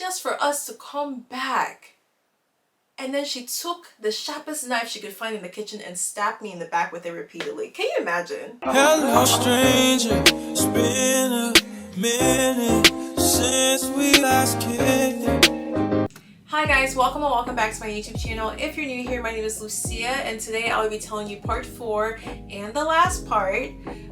just for us to come back. And then she took the sharpest knife she could find in the kitchen and stabbed me in the back with it repeatedly. Can you imagine? Hello, stranger. It's been a minute since we last kicked it. Hi guys, welcome and welcome back to my YouTube channel. If you're new here, my name is Lucia, and today I will be telling you part 4 and the last part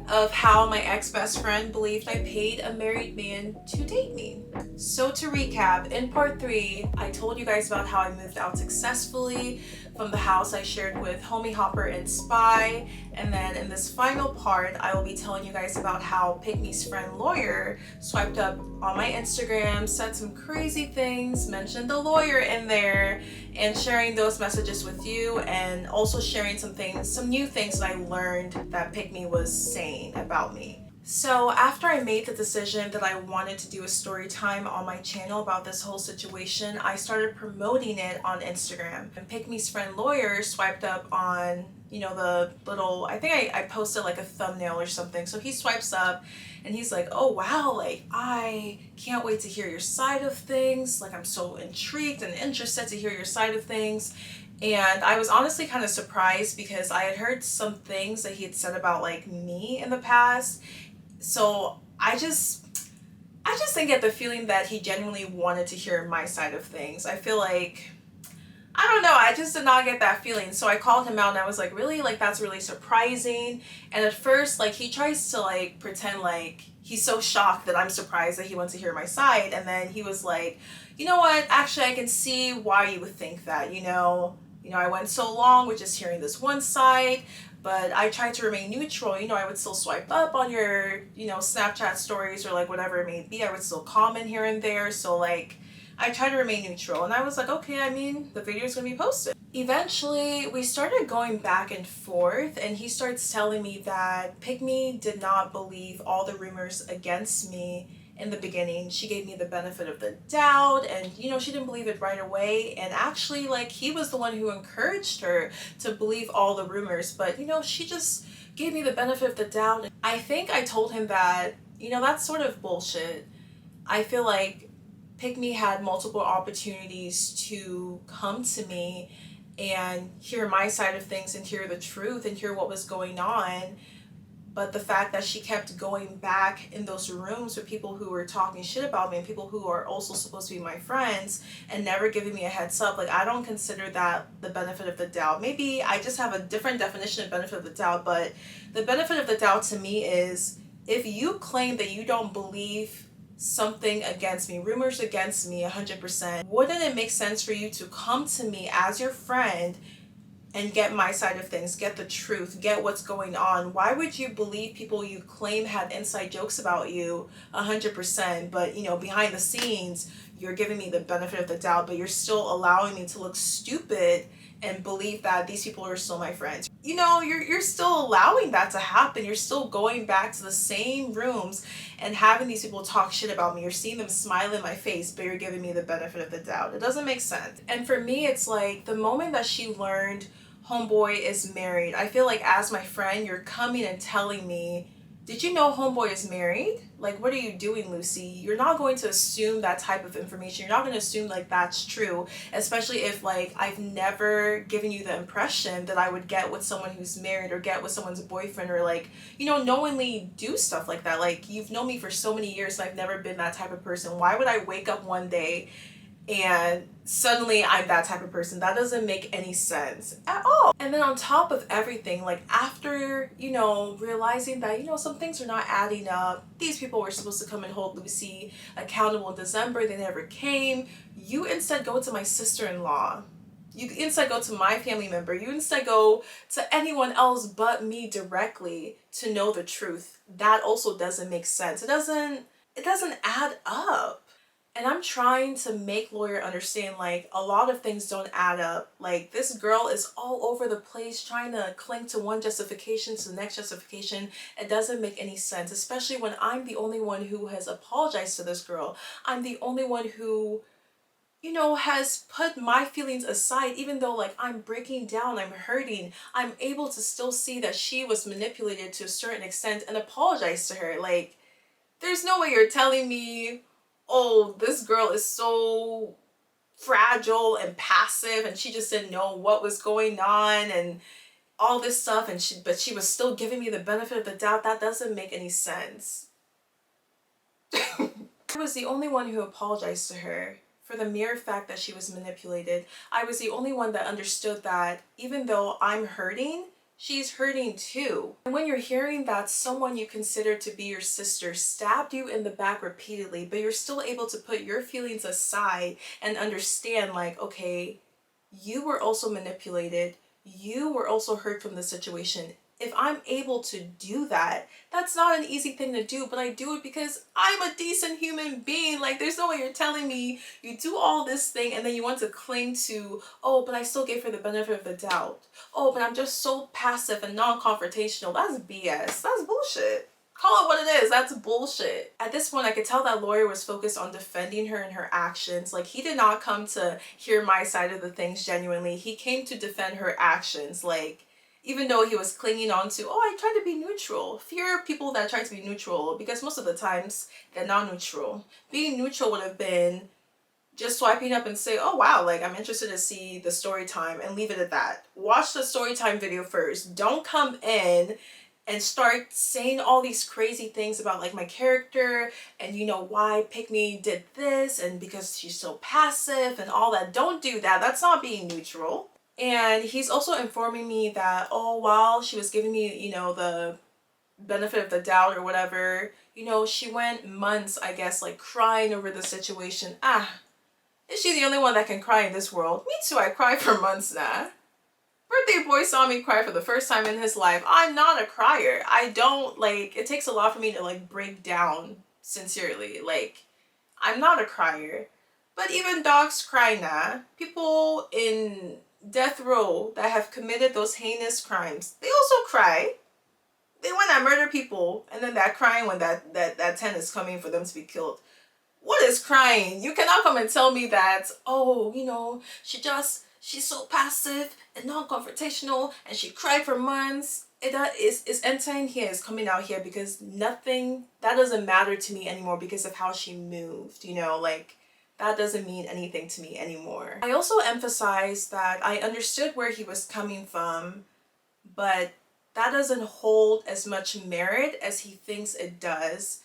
of how my ex-best friend believed I paid a married man to date me. So to recap, in part 3, I told you guys about how I moved out successfully from the house I shared with Homie Hopper and Spy, and then in this final part, I will be telling you guys about how Pygmy's friend Lawyer swiped up on my Instagram, said some crazy things, mentioned the lawyer in there, and sharing those messages with you, and also sharing some new things that I learned that Pygmy was saying about me. So after I made the decision that I wanted to do a story time on my channel about this whole situation, I started promoting it on Instagram. And Pygmy's friend Lawyer swiped up on, you know, the little, I think I posted like a thumbnail or something. So he swipes up and he's like, oh wow, like I can't wait to hear your side of things. Like I'm so intrigued and interested to hear your side of things. And I was honestly kind of surprised because I had heard some things that he had said about like me in the past. So I just didn't get the feeling that he genuinely wanted to hear my side of things. I feel like, I don't know, I just did not get that feeling. So I called him out and I was like, really? Like that's really surprising. And at first, like he tries to like pretend like he's so shocked that I'm surprised that he wants to hear my side. And then he was like, you know what, actually I can see why you would think that, you know, I went so long with just hearing this one side, but I tried to remain neutral. You know, I would still swipe up on your, you know, Snapchat stories or like whatever it may be. I would still comment here and there. So like, I try to remain neutral. And I was like, okay, I mean, the video is going to be posted. Eventually, we started going back and forth, and he starts telling me that Pygmy did not believe all the rumors against me in the beginning. She gave me the benefit of the doubt, and you know, she didn't believe it right away, and actually like he was the one who encouraged her to believe all the rumors, but you know, she just gave me the benefit of the doubt. I think I told him that, you know, that's sort of bullshit. I feel like Pygmy had multiple opportunities to come to me and hear my side of things and hear the truth and hear what was going on. But the fact that she kept going back in those rooms with people who were talking shit about me and people who are also supposed to be my friends and never giving me a heads up, like I don't consider that the benefit of the doubt. Maybe I just have a different definition of benefit of the doubt, but the benefit of the doubt to me is if you claim that you don't believe something against me, rumors against me 100%, wouldn't it make sense for you to come to me as your friend and get my side of things, get the truth, get what's going on? Why would you believe people you claim had inside jokes about you 100%, but you know, behind the scenes, you're giving me the benefit of the doubt, but you're still allowing me to look stupid and believe that these people are still my friends? You know, you're still allowing that to happen. You're still going back to the same rooms and having these people talk shit about me. You're seeing them smile in my face, but you're giving me the benefit of the doubt. It doesn't make sense. And for me, it's like the moment that she learned homeboy is married, I feel like as my friend, you're coming and telling me, did you know homeboy is married? Like, what are you doing, Lucy? You're not going to assume that type of information. You're not going to assume like that's true, especially if like I've never given you the impression that I would get with someone who's married or get with someone's boyfriend or like, you know, knowingly do stuff like that. Like you've known me for so many years and I've never been that type of person. Why would I wake up one day and suddenly I'm that type of person? That doesn't make any sense at all. And then on top of everything, like after, you know, realizing that, you know, some things are not adding up, these people were supposed to come and hold Lucy accountable in December, they never came. You instead go to my sister-in-law. You instead go to my family member. You instead go to anyone else but me directly to know the truth. That also doesn't make sense. It doesn't add up. And I'm trying to make Lawyer understand like a lot of things don't add up. Like this girl is all over the place trying to cling to one justification to the next justification. It doesn't make any sense, especially when I'm the only one who has apologized to this girl. I'm the only one who, you know, has put my feelings aside. Even though like I'm breaking down, I'm hurting, I'm able to still see that she was manipulated to a certain extent and apologize to her. Like there's no way you're telling me oh, this girl is so fragile and passive and she just didn't know what was going on and all this stuff, and but she was still giving me the benefit of the doubt. That doesn't make any sense. I was the only one who apologized to her for the mere fact that she was manipulated. I was the only one that understood that even though I'm hurting, she's hurting too. And when you're hearing that someone you consider to be your sister stabbed you in the back repeatedly, but you're still able to put your feelings aside and understand, like, okay, you were also manipulated. You were also hurt from the situation. If I'm able to do that, that's not an easy thing to do, but I do it because I'm a decent human being. Like, there's no way you're telling me you do all this thing and then you want to cling to, oh, but I still gave her the benefit of the doubt. Oh, but I'm just so passive and non-confrontational. That's BS. That's bullshit. Call it what it is. That's bullshit. At this point, I could tell that lawyer was focused on defending her and her actions. Like, he did not come to hear my side of the things genuinely. He came to defend her actions. Like, even though he was clinging on to, oh, I tried to be neutral. Fear people that try to be neutral, because most of the times they're not neutral. Being neutral would have been just swiping up and say, oh wow, like, I'm interested to see the story time, and leave it at that. Watch the story time video first. Don't come in and start saying all these crazy things about, like, my character and, you know, why Pick Me did this and because she's so passive and all that. Don't do that. That's not being neutral. And he's also informing me that, oh, while she was giving me, you know, the benefit of the doubt or whatever, you know, she went months, I guess, like, crying over the situation. Is she the only one that can cry in this world? Me too, I cry for months now. Birthday boy saw me cry for the first time in his life. I'm not a crier. I don't, like, it takes a lot for me to, like, break down sincerely. Like, I'm not a crier. But even dogs cry now. People in death row that have committed those heinous crimes, they also cry. They want to murder people, and then they're crying when that 10 is coming for them to be killed. What is crying? You cannot come and tell me that, oh, you know, she's so passive and non-confrontational and she cried for months. That is entering here, is coming out here, because nothing, that doesn't matter to me anymore because of how she moved, you know, like, that doesn't mean anything to me anymore. I also emphasized that I understood where he was coming from, but that doesn't hold as much merit as he thinks it does.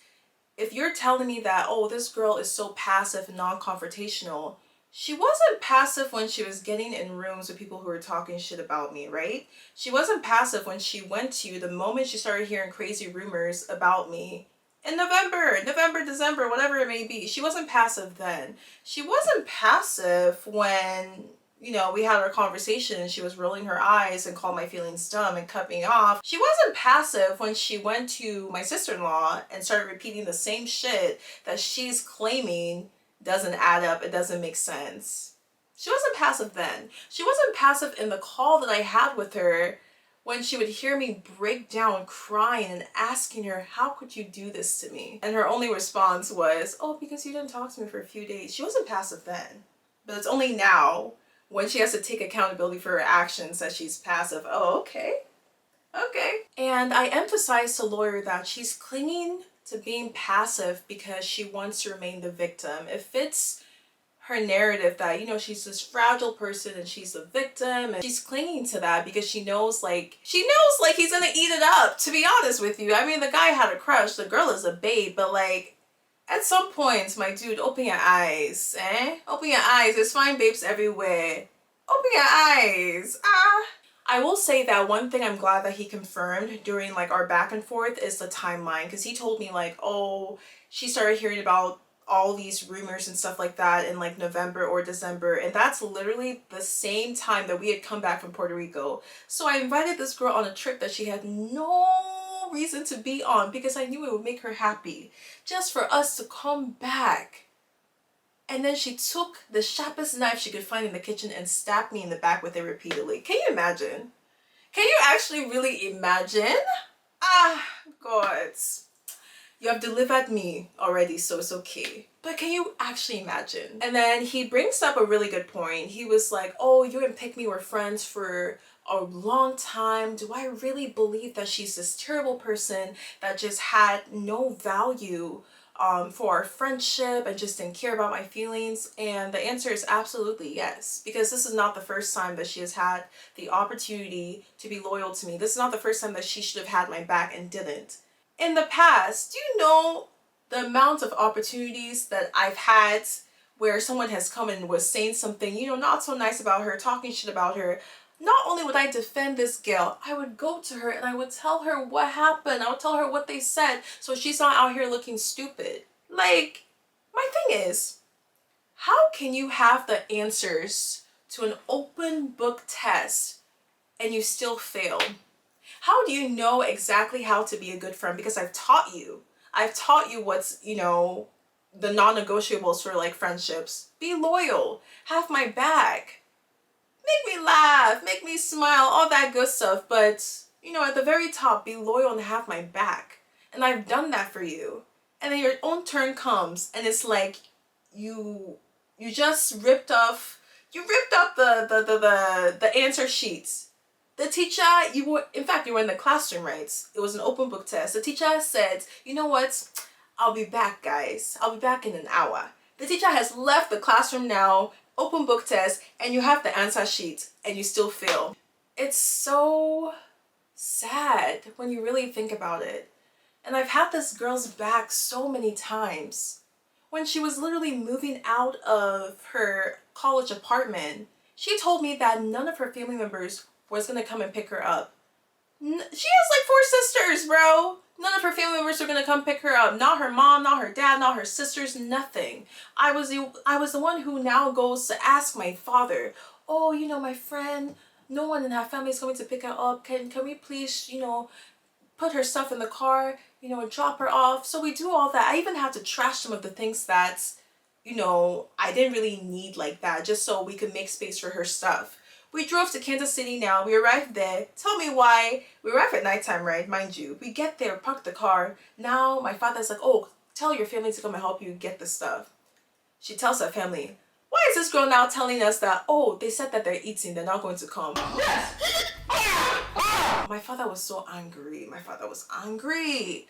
If you're telling me that, oh, this girl is so passive and non-confrontational, she wasn't passive when she was getting in rooms with people who were talking shit about me, right? She wasn't passive when she went to you the moment she started hearing crazy rumors about me in November, December, whatever it may be. She wasn't passive then. She wasn't passive when, you know, we had our conversation and she was rolling her eyes and called my feelings dumb and cut me off. She wasn't passive when she went to my sister-in-law and started repeating the same shit that she's claiming doesn't add up, it doesn't make sense. She wasn't passive then. She wasn't passive in the call that I had with her when she would hear me break down crying and asking her, how could you do this to me? And her only response was, oh, because you didn't talk to me for a few days. She wasn't passive then. But it's only now, when she has to take accountability for her actions, that she's passive. Oh, okay. Okay. And I emphasized to lawyer that she's clinging to being passive because she wants to remain the victim. It fits her narrative that, you know, she's this fragile person and she's the victim, and she's clinging to that because she knows like he's gonna eat it up, to be honest with you. I mean, the guy had a crush, the girl is a babe, but like, at some point, my dude, open your eyes, Open your eyes. There's fine babes everywhere. Open your eyes. I will say that one thing I'm glad that he confirmed during like our back and forth is the timeline, because he told me like, oh, she started hearing about all these rumors and stuff like that in like November or December, and that's literally the same time that we had come back from Puerto Rico. So I invited this girl on a trip that she had no reason to be on, because I knew it would make her happy just for us to come back. And then she took the sharpest knife she could find in the kitchen and stabbed me in the back with it repeatedly. Can you imagine? Can you actually really imagine? God. You have delivered me already, so it's okay. But can you actually imagine? And then he brings up a really good point. He was like, oh, you and Pick Me were friends for a long time. Do I really believe that she's this terrible person that just had no value for our friendship and just didn't care about my feelings? And the answer is absolutely yes, because this is not the first time that she has had the opportunity to be loyal to me. This is not the first time that she should have had my back and didn't. In the past, do you know the amount of opportunities that I've had where someone has come and was saying something, you know, not so nice about her, talking shit about her? Not only would I defend this girl, I would go to her and I would tell her what happened. I would tell her what they said so she's not out here looking stupid. Like, my thing is, how can you have the answers to an open book test and you still fail? How do you know exactly how to be a good friend? Because I've taught you. I've taught you what's, you know, the non-negotiables for like friendships. Be loyal. Have my back. Make me laugh, make me smile, all that good stuff. But, you know, at the very top, be loyal and have my back. And I've done that for you. And then your own turn comes and it's like you just ripped up the answer sheets. The teacher, you were in the classroom, right? It was an open book test. The teacher said, you know what? I'll be back, guys. I'll be back in an hour. The teacher has left the classroom now, open book test, and you have the answer sheet and you still fail. It's so sad when you really think about it. And I've had this girl's back so many times. When she was literally moving out of her college apartment, she told me that none of her family members was gonna come and pick her up. She has like 4 sisters, bro. None of her family members are gonna come pick her up. Not her mom, not her dad, not her sisters, nothing. I was the one who now goes to ask my father, oh, you know, my friend, no one in her family is going to pick her up. Can we please, you know, put her stuff in the car, you know, and drop her off? So we do all that. I even had to trash some of the things that, you know, I didn't really need like that, just so we could make space for her stuff. We drove to Kansas City now. We arrived there. Tell me why. We arrived at nighttime, right? Mind you. We get there, park the car. Now my father's like, oh, tell your family to come and help you get the stuff. She tells her family, why is this girl now telling us that, oh, they said that they're eating, they're not going to come? My father was so angry. My father was angry.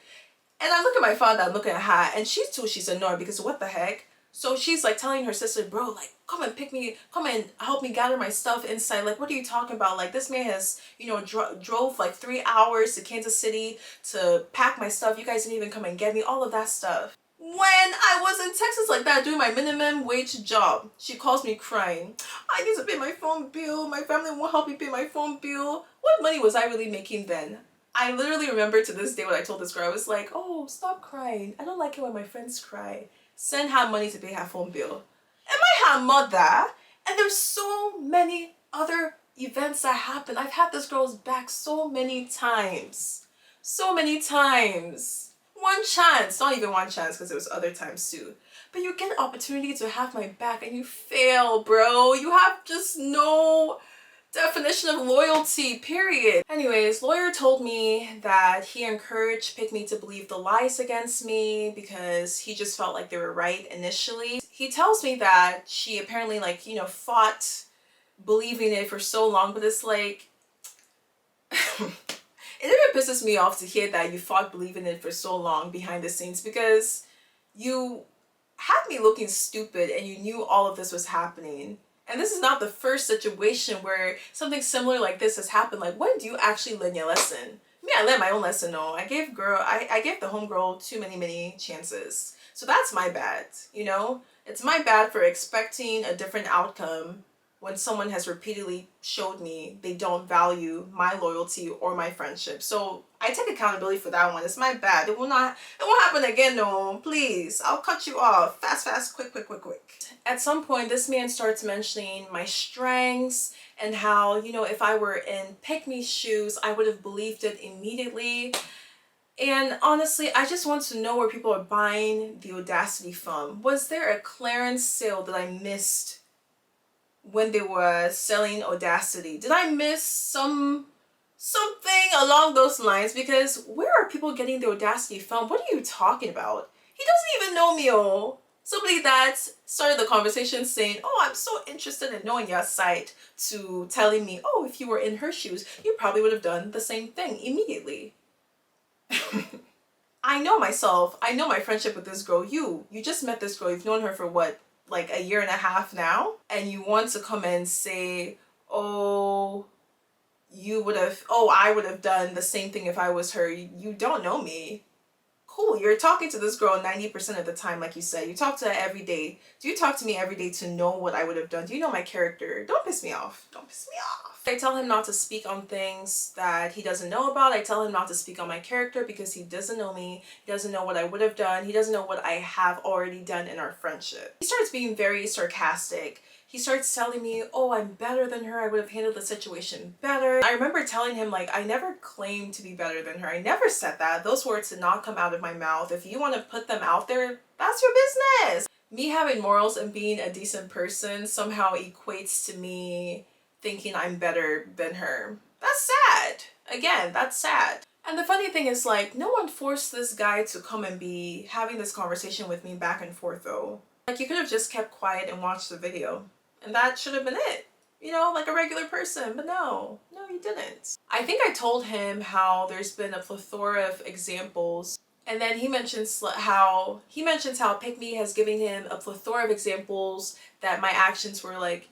And I look at my father, I'm looking at her, and she's annoyed because what the heck? So she's like telling her sister, bro, like, come and pick me, come and help me gather my stuff inside. Like, what are you talking about? Like, this man has, you know, drove like 3 hours to Kansas City to pack my stuff. You guys didn't even come and get me, all of that stuff. When I was in Texas like that doing my minimum wage job, she calls me crying. I need to pay my phone bill. My family won't help me pay my phone bill. What money was I really making then? I literally remember to this day what I told this girl. I was like, oh, stop crying. I don't like it when my friends cry. Send her money to pay her phone bill. Am I her mother? And there's so many other events that happen. I've had this girl's back so many times. So many times. One chance. Not even one chance, because there was other times too. But you get an opportunity to have my back and you fail, bro. You have just no definition of loyalty, period. Anyways, lawyer told me that he encouraged Pick Me to believe the lies against me because he just felt like they were right initially. He tells me that she apparently, like, you know, fought believing it for so long, but it's like it even pisses me off to hear that you fought believing it for so long behind the scenes, because you had me looking stupid and you knew all of this was happening. And this is not the first situation where something similar like this has happened. Like, when do you actually learn your lesson? Me, I learned my own lesson, no. I gave the homegirl too many chances. So that's my bad, you know? It's my bad for expecting a different outcome when someone has repeatedly showed me they don't value my loyalty or my friendship. So I take accountability for that one. It's my bad. It won't happen again, no. Please, I'll cut you off. Fast, quick. At some point, this man starts mentioning my strengths and how, you know, if I were in Pick Me's shoes, I would have believed it immediately. And honestly, I just want to know where people are buying the audacity from. Was there a clearance sale that I missed when they were selling audacity? Did I miss something along those lines? Because where are people getting the audacity from? What are you talking about? He doesn't even know me. Oh, somebody that started the conversation saying, oh, I'm so interested in knowing your side, to telling me, oh, if you were in her shoes, you probably would have done the same thing immediately. I know myself. I know my friendship with this girl. You just met this girl. You've known her for what, like a year and a half now? And you want to come and say, oh, I would have done the same thing if I was her. You don't know me. Cool, you're talking to this girl 90% of the time, like you said. You talk to her every day. Do you talk to me every day to know what I would have done? Do you know my character? Don't piss me off. Don't piss me off. I tell him not to speak on things that he doesn't know about. I tell him not to speak on my character because he doesn't know me. He doesn't know what I would have done. He doesn't know what I have already done in our friendship. He starts being very sarcastic. He starts telling me, oh, I'm better than her. I would have handled the situation better. I remember telling him, like, I never claimed to be better than her. I never said that. Those words did not come out of my mouth. If you want to put them out there, that's your business. Me having morals and being a decent person somehow equates to me thinking I'm better than her. That's sad. Again, that's sad. And the funny thing is, like, no one forced this guy to come and be having this conversation with me back and forth, though. Like, you could have just kept quiet and watched the video. And that should have been it. You know, like a regular person. But no, you didn't. I think I told him how there's been a plethora of examples. And then he mentions how Pick Me has given him a plethora of examples that my actions were like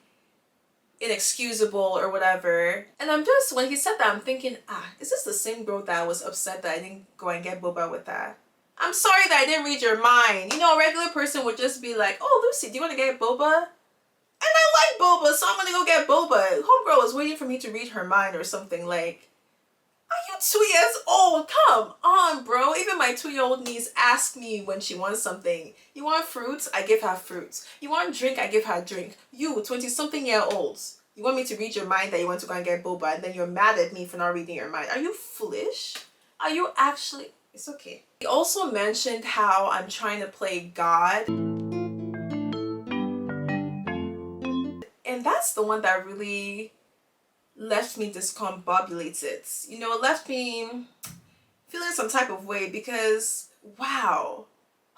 inexcusable or whatever. And I'm just, when he said that, I'm thinking, is this the same girl that was upset that I didn't go and get boba with that? I'm sorry that I didn't read your mind. You know, a regular person would just be like, oh, Lucy, do you want to get boba? And I like boba, so I'm gonna go get boba. Homegirl was waiting for me to read her mind or something. Like, are you 2 years old? Come on, bro. Even my 2-year-old niece asks me when she wants something. You want fruits? I give her fruits. You want drink? I give her a drink. You, 20-something-year-olds, you want me to read your mind that you want to go and get boba, and then you're mad at me for not reading your mind. Are you foolish? Are you actually... It's okay. He also mentioned how I'm trying to play God. And that's the one that really left me discombobulated. You know, it left me feeling some type of way because, wow,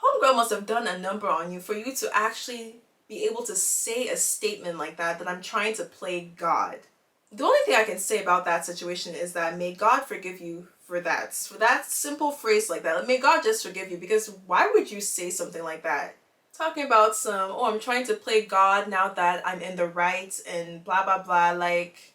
homegirl must have done a number on you for you to actually be able to say a statement like that I'm trying to play God. The only thing I can say about that situation is that may God forgive you for that simple phrase like that. May God just forgive you, because why would you say something like that? Talking about some, oh, I'm trying to play God now that I'm in the right and blah, blah, blah. Like,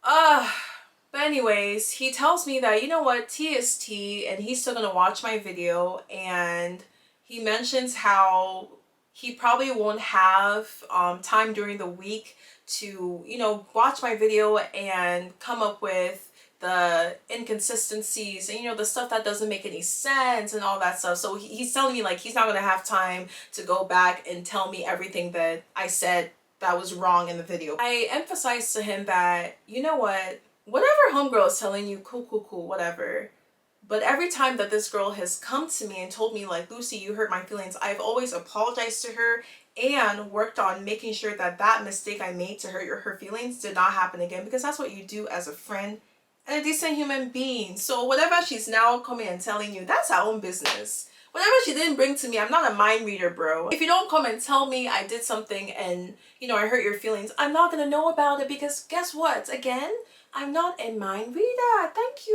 but anyways, he tells me that, you know what, tea is tea, and he's still gonna watch my video. And he mentions how he probably won't have time during the week to, you know, watch my video and come up with the inconsistencies and, you know, the stuff that doesn't make any sense and all that stuff. So he's telling me, like, he's not going to have time to go back and tell me everything that I said that was wrong in the video. I emphasized to him that, you know what, whatever homegirl is telling you, cool, whatever. But every time that this girl has come to me and told me, like, Lucy, you hurt my feelings, I've always apologized to her and worked on making sure that that mistake I made to hurt her feelings did not happen again, because that's what you do as a friend and a decent human being. So whatever she's now coming and telling you, that's her own business. Whatever she didn't bring to me, I'm not a mind reader, bro. If you don't come and tell me I did something and, you know, I hurt your feelings, I'm not gonna know about it, because guess what? Again, I'm not a mind reader. Thank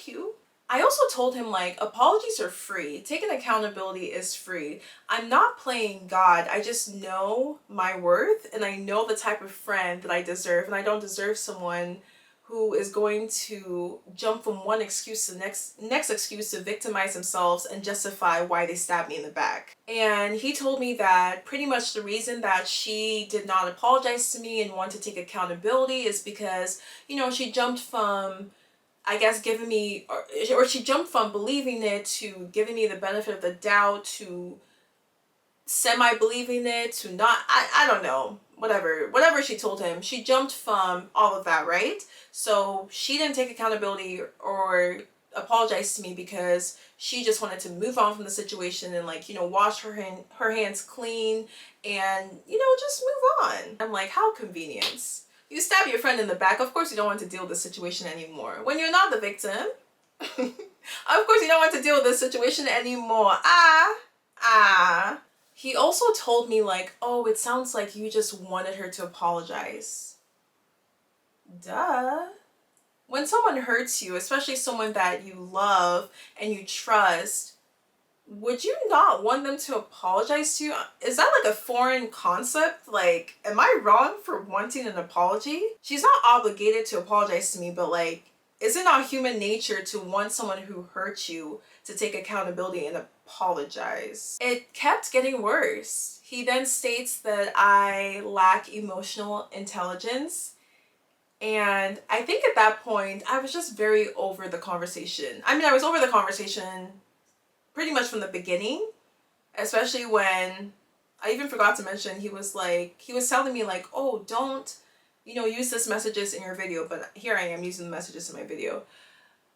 you. I also told him, like, apologies are free. Taking accountability is free. I'm not playing God. I just know my worth, and I know the type of friend that I deserve, and I don't deserve someone who is going to jump from one excuse to the next excuse to victimize themselves and justify why they stabbed me in the back. And he told me that pretty much the reason that she did not apologize to me and want to take accountability is because, you know, she jumped from, I guess, giving me, or she jumped from believing it to giving me the benefit of the doubt to semi-believing it to not, I don't know, whatever she told him. She jumped from all of that, right? So she didn't take accountability or apologize to me because she just wanted to move on from the situation and, like, you know, wash her hands clean and, you know, just move on. I'm like, how convenient. You stab your friend in the back, of course you don't want to deal with the situation anymore. When you're not the victim, of course you don't want to deal with this situation anymore. He also told me, like, oh, it sounds like you just wanted her to apologize. Duh. When someone hurts you, especially someone that you love and you trust, would you not want them to apologize to you? Is that like a foreign concept? Like, am I wrong for wanting an apology? She's not obligated to apologize to me, but like, is it not human nature to want someone who hurt you to take accountability and apologize? It kept getting worse. He then states that I lack emotional intelligence. And I think at that point, I was just very over the conversation. I mean, I was over the conversation pretty much from the beginning, especially when I even forgot to mention, he was telling me like, oh, don't, use this messages in your video. But here I am using the messages in my video.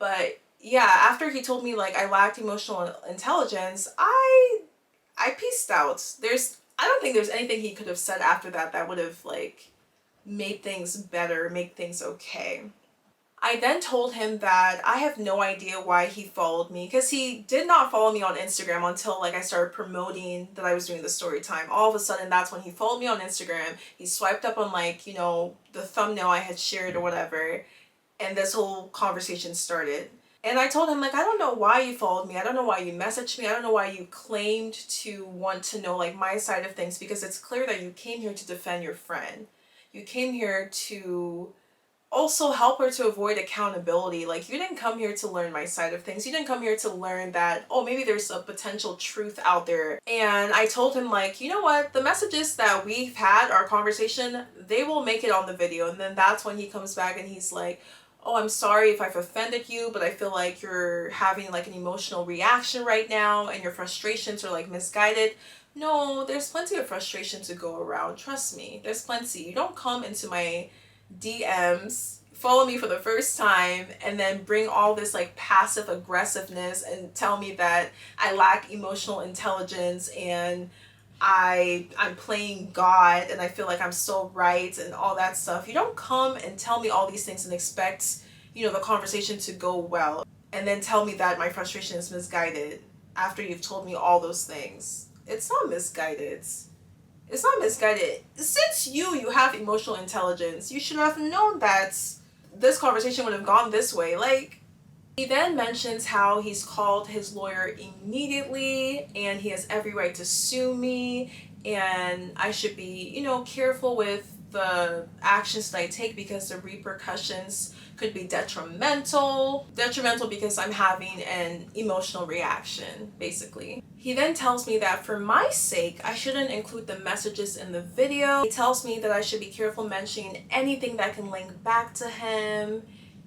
But yeah, after he told me like I lacked emotional intelligence, I peaced out. I don't think there's anything he could have said after that that would have like made things better, make things okay. I then told him that I have no idea why he followed me, because he did not follow me on Instagram until like I started promoting that I was doing the story time. All of a sudden, that's when he followed me on Instagram. He swiped up on like, the thumbnail I had shared or whatever, and this whole conversation started. And I told him like, I don't know why you followed me. I don't know why you messaged me. I don't know why you claimed to want to know like my side of things, because it's clear that you came here to defend your friend. You came here to also help her to avoid accountability. Like, you didn't come here to learn my side of things. You didn't come here to learn that, oh, maybe there's a potential truth out there. And I told him like, you know what, the messages that we've had, our conversation, they will make it on the video. And then that's when he comes back and he's like, oh, I'm sorry if I've offended you, but I feel like you're having like an emotional reaction right now and your frustrations are like misguided. No, there's plenty of frustration to go around. Trust me, there's plenty. You don't come into my DMs, follow me for the first time, and then bring all this like passive aggressiveness and tell me that I lack emotional intelligence and I'm playing God and I feel like I'm so right and all that stuff. You don't come and tell me all these things and expect, the conversation to go well, and then tell me that my frustration is misguided after you've told me all those things. It's not misguided. It's not misguided. Since you have emotional intelligence, you should have known that this conversation would have gone this way. Like, he then mentions how he's called his lawyer immediately and he has every right to sue me, and I should be, careful with the actions that I take because the repercussions could be detrimental because I'm having an emotional reaction, basically. He then tells me that for my sake, I shouldn't include the messages in the video. He tells me that I should be careful mentioning anything that can link back to him,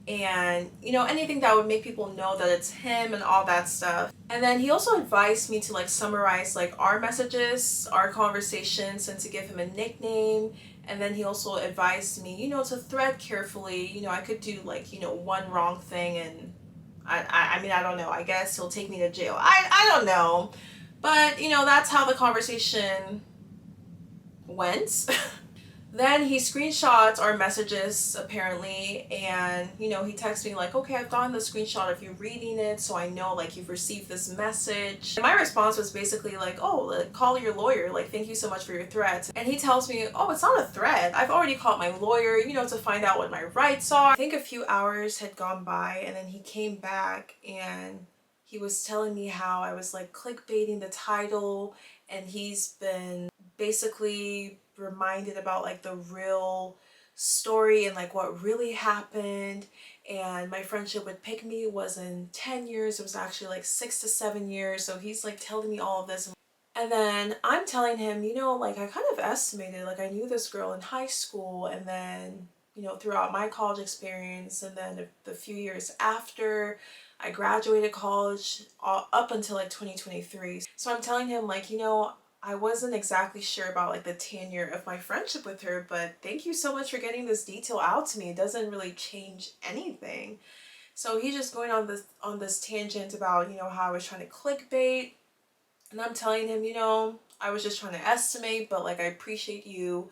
and anything that would make people know that it's him and all that stuff. And then he also advised me to like summarize like our messages, our conversations, and to give him a nickname. And then he also advised me, to thread carefully. I could do like, one wrong thing and I mean, I don't know, I guess he'll take me to jail. I don't know. But, that's how the conversation went. Then he screenshots our messages, apparently, and, he texts me like, okay, I've gotten the screenshot of you reading it, so I know, like, you've received this message. And my response was basically like, oh, like, call your lawyer, like, thank you so much for your threat. And he tells me, oh, it's not a threat. I've already called my lawyer, to find out what my rights are. I think a few hours had gone by, and then he came back, and he was telling me how I was, like, clickbaiting the title, and he's been basically reminded about like the real story and like what really happened, and my friendship with Pick Me was in 10 years. It was actually like 6 to 7 years. So he's like telling me all of this, and then I'm telling him, like I kind of estimated, like I knew this girl in high school, and then throughout my college experience, and then the few years after I graduated college, up until like 2023. So I'm telling him like, I wasn't exactly sure about like the tenure of my friendship with her, but thank you so much for getting this detail out to me. It doesn't really change anything. So he's just going on this tangent about, how I was trying to clickbait. And I'm telling him, I was just trying to estimate, but like I appreciate you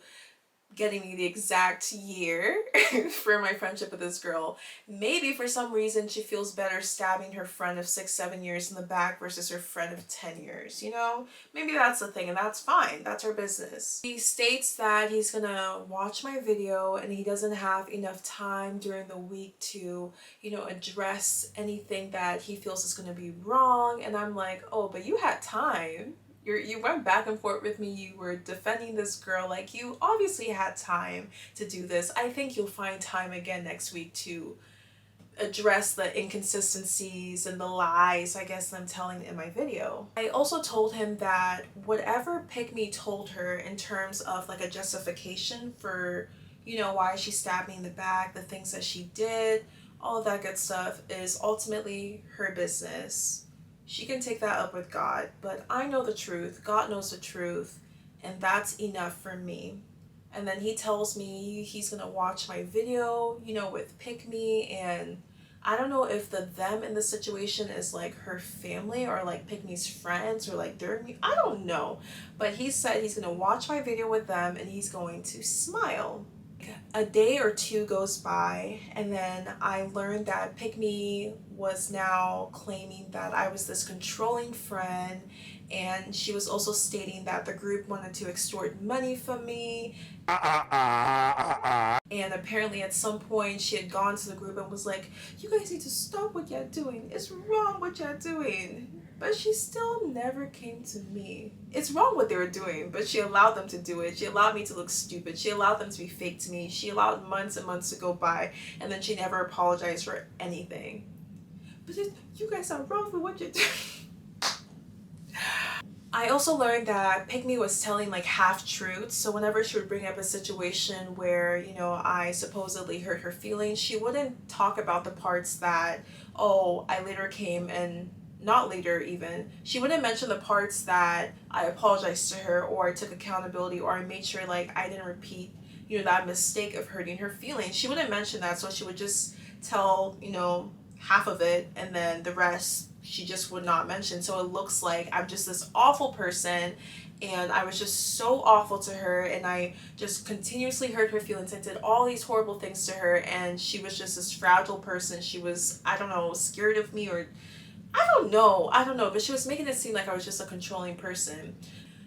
getting me the exact year for my friendship with this girl. Maybe for some reason she feels better stabbing her friend of 6-7 years in the back versus her friend of 10 years, you know? Maybe that's the thing, and that's fine. That's her business. He states that he's gonna watch my video and he doesn't have enough time during the week to, you know, address anything that he feels is gonna be wrong. And I'm like, oh, but you had time. You went back and forth with me. You were defending this girl. Like, you obviously had time to do this. I think you'll find time again next week to address the inconsistencies and the lies, I guess, I'm telling in my video. I also told him that whatever Pick Me told her in terms of like a justification for, you know, why she stabbed me in the back, the things that she did, all of that good stuff is ultimately her business. She can take that up with God, but I know the truth, God knows the truth, and that's enough for me. And then he tells me he's gonna watch my video, you know, with Pick Me, and I don't know if the them in the situation is like her family or like Pick Me's friends or like their, I don't know. But he said he's gonna watch my video with them and he's going to smile. A day or two goes by, and then I learned that Pick Me was now claiming that I was this controlling friend, and she was also stating that the group wanted to extort money from me. And apparently at some point she had gone to the group and was like, you guys need to stop what you're doing. It's wrong what you're doing. But she still never came to me. It's wrong what they were doing, but she allowed them to do it. She allowed me to look stupid. She allowed them to be fake to me. She allowed months and months to go by, and then she never apologized for anything. But you guys are wrong for what you're doing. I also learned that Pick Me was telling like half-truths, so whenever she would bring up a situation where, you know, I supposedly hurt her feelings, she wouldn't talk about the parts that, oh, I later came and not later even, she wouldn't mention the parts that I apologized to her or I took accountability or I made sure like I didn't repeat, you know, that mistake of hurting her feelings. She wouldn't mention that, so she would just tell, you know, half of it, and then the rest she just would not mention. So it looks like I'm just this awful person, and I was just so awful to her, and I just continuously hurt her feelings. I did all these horrible things to her, and she was just this fragile person. She was, I don't know, scared of me, or I don't know, but she was making it seem like I was just a controlling person.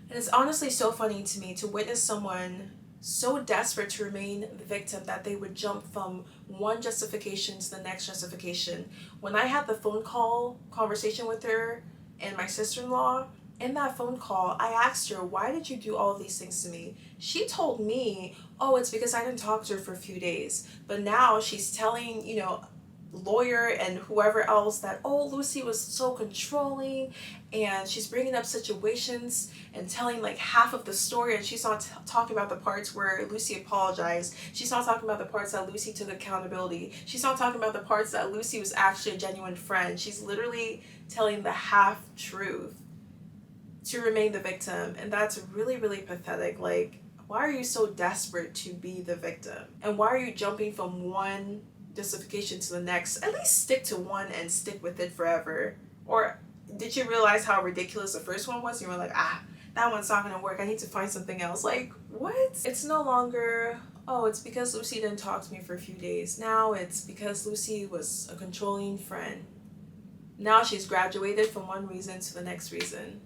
And it's honestly so funny to me to witness someone so desperate to remain the victim that they would jump from one justification to the next justification. When I had the phone call conversation with her and my sister-in-law, in that phone call, I asked her, why did you do all of these things to me? She told me, oh, it's because I didn't talk to her for a few days. But now she's telling, you know, lawyer and whoever else that, oh, Lucy was so controlling, and she's bringing up situations and telling like half of the story, and she's not talking about the parts where Lucy apologized. She's not talking about the parts that Lucy took accountability. She's not talking about the parts that Lucy was actually a genuine friend. She's literally telling the half truth to remain the victim, and that's really, really pathetic. Like, why are you so desperate to be the victim? And why are you jumping from one justification to the next? At least stick to one and stick with it forever. Or did you realize how ridiculous the first one was? You were like, that one's not gonna work, I need to find something else. Like, what? It's no longer, oh, it's because Lucy didn't talk to me for a few days. Now it's because Lucy was a controlling friend. Now she's graduated from one reason to the next reason.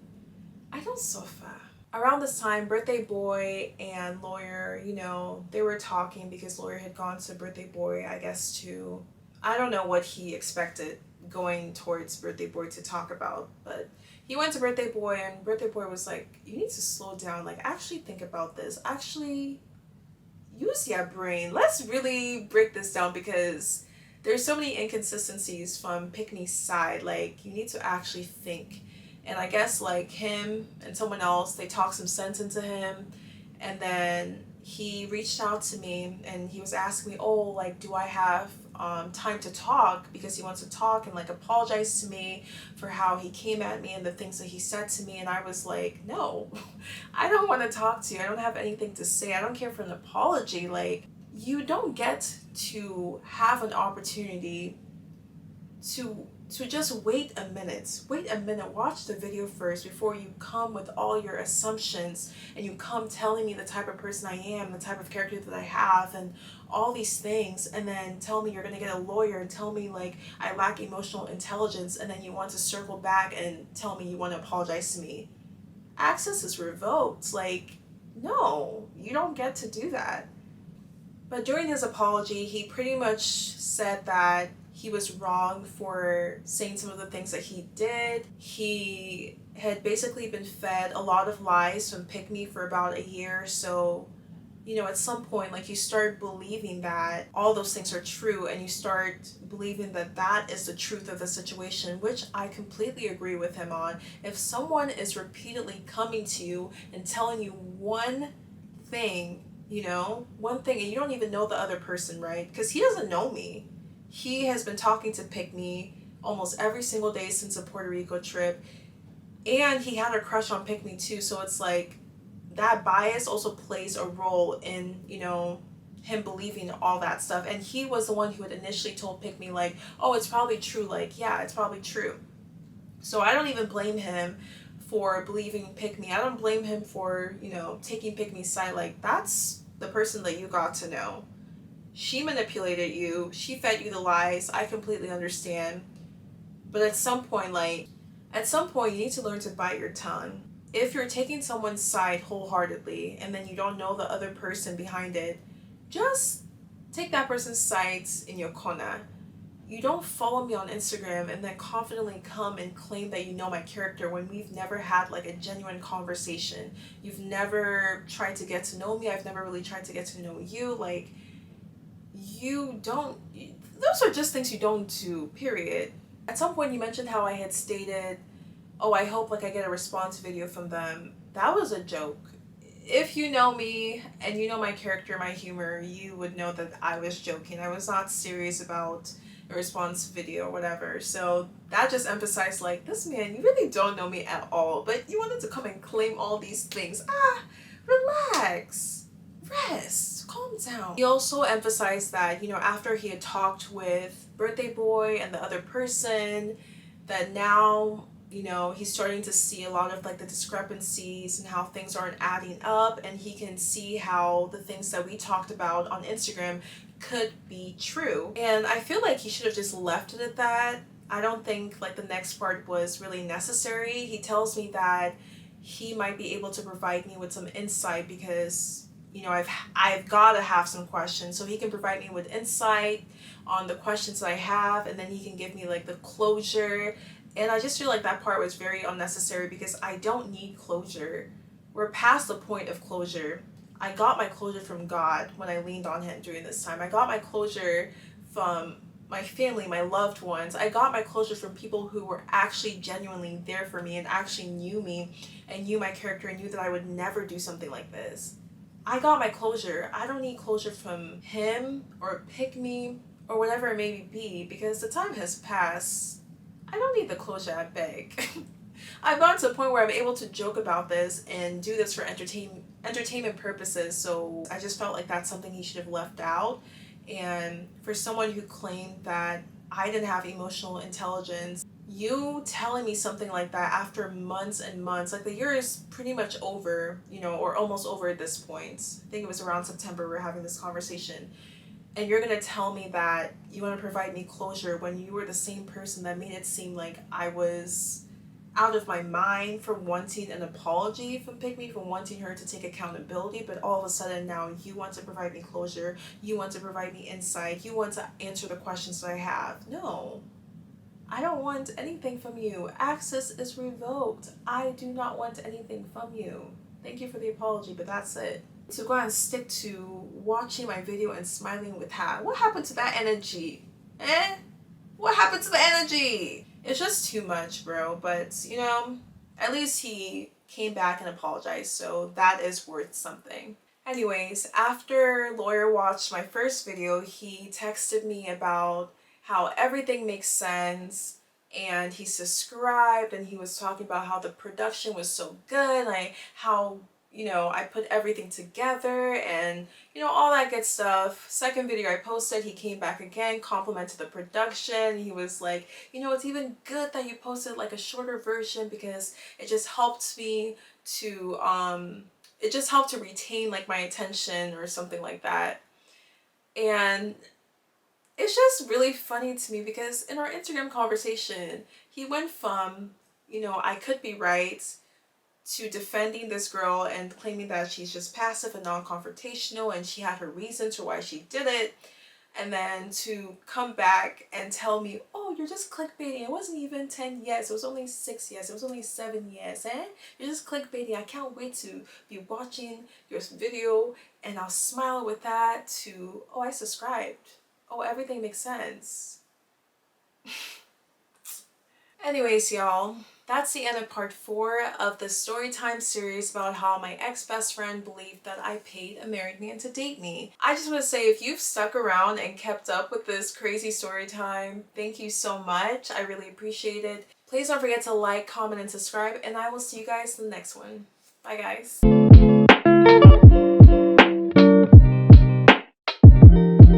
I don't suffer. Around this time, Birthday Boy and Lawyer, you know, they were talking because Lawyer had gone to Birthday Boy, I guess, to, I don't know what he expected going towards Birthday Boy to talk about, but he went to Birthday Boy, and Birthday Boy was like, you need to slow down, like, actually think about this, actually use your brain. Let's really break this down because there's so many inconsistencies from Pick Me's side. Like, you need to actually think. And I guess like him and someone else, they talked some sense into him, and then he reached out to me and he was asking me, oh, like, do I have time to talk, because he wants to talk and like apologize to me for how he came at me and the things that he said to me. And I was like, no, I don't want to talk to you. I don't have anything to say. I don't care for an apology. Like, you don't get to have an opportunity to to just wait a minute, watch the video first before you come with all your assumptions and you come telling me the type of person I am, the type of character that I have, and all these things, and then tell me you're gonna get a lawyer and tell me like I lack emotional intelligence, and then you want to circle back and tell me you want to apologize to me. Access is revoked. Like, no, you don't get to do that. But during his apology, he pretty much said that he was wrong for saying some of the things that he did. He had basically been fed a lot of lies from Pick Me for about a year. So, you know, at some point, like, you start believing that all those things are true, and you start believing that that is the truth of the situation, which I completely agree with him on. If someone is repeatedly coming to you and telling you one thing, you know, one thing, and you don't even know the other person, right? Because he doesn't know me. He has been talking to Pick Me almost every single day since the Puerto Rico trip, and he had a crush on Pick Me too. So it's like that bias also plays a role in, you know, him believing all that stuff. And he was the one who had initially told Pick Me like, oh, it's probably true. Like, yeah, it's probably true. So I don't even blame him for believing Pick Me. I don't blame him for, you know, taking Pick Me's side. Like, that's the person that you got to know. She manipulated you. She fed you the lies. I completely understand. But at some point, you need to learn to bite your tongue. If you're taking someone's side wholeheartedly and then you don't know the other person behind it, just take that person's sides in your corner. You don't follow me on Instagram and then confidently come and claim that you know my character when we've never had like a genuine conversation. You've never tried to get to know me. I've never really tried to get to know you. Like, those are just things you don't do, period. At some point you mentioned how I had stated, oh, I hope like I get a response video from them. That was a joke. If you know me and you know my character, my humor, you would know that I was joking. I was not serious about a response video or whatever. So that just emphasized like, this man, you really don't know me at all, but you wanted to come and claim all these things. Relax. Rest, calm down. He also emphasized that, you know, after he had talked with Birthday Boy and the other person, that now, you know, he's starting to see a lot of like the discrepancies and how things aren't adding up, and he can see how the things that we talked about on Instagram could be true. And I feel like he should have just left it at that. I don't think like the next part was really necessary. He tells me that he might be able to provide me with some insight because, you know, I've got to have some questions, so he can provide me with insight on the questions that I have, and then he can give me like the closure. And I just feel like that part was very unnecessary because I don't need closure. We're past the point of closure. I got my closure from God when I leaned on him during this time. I got my closure from my family, my loved ones. I got my closure from people who were actually genuinely there for me and actually knew me and knew my character and knew that I would never do something like this. I got my closure. I don't need closure from him or Pick Me or whatever it may be because the time has passed. I don't need the closure, I beg. I've gotten to a point where I'm able to joke about this and do this for entertainment purposes, so I just felt like that's something he should have left out. And for someone who claimed that I didn't have emotional intelligence, you telling me something like that after months and months, like the year is pretty much over, you know, or almost over at this point. I think it was around September we were having this conversation. And you're going to tell me that you want to provide me closure when you were the same person that made it seem like I was out of my mind for wanting an apology from Pick Me, for wanting her to take accountability, but all of a sudden now you want to provide me closure, you want to provide me insight, you want to answer the questions that I have. No, I don't want anything from you. Access is revoked. I do not want anything from you. Thank you for the apology, but that's it. To go and stick to watching my video and smiling with her. What happened to that energy? What happened to the energy? It's just too much, bro. But, you know, at least he came back and apologized, so that is worth something. Anyways, after Lawyer watched my first video, he texted me about how everything makes sense, and he subscribed, and he was talking about how the production was so good, like how, you know, I put everything together and, you know, all that good stuff. Second video I posted, he came back again, complimented the production. He was like, you know, it's even good that you posted like a shorter version because it just helped me to, it just helped to retain like my attention or something like that. And it's just really funny to me because in our Instagram conversation, he went from, you know, I could be right, to defending this girl and claiming that she's just passive and non-confrontational and she had her reasons for why she did it, and then to come back and tell me, oh, you're just clickbaiting. It wasn't even 10 yes, it was only 6 yes, it was only 7 yes, you're just clickbaiting. I can't wait to be watching your video and I'll smile with that, to, oh, I subscribed, oh, everything makes sense. Anyways, y'all, that's the end of part 4 of the Storytime series about how my ex-best friend believed that I paid a married man to date me. I just want to say, if you've stuck around and kept up with this crazy story time, thank you so much. I really appreciate it. Please don't forget to like, comment, and subscribe, and I will see you guys in the next one. Bye, guys.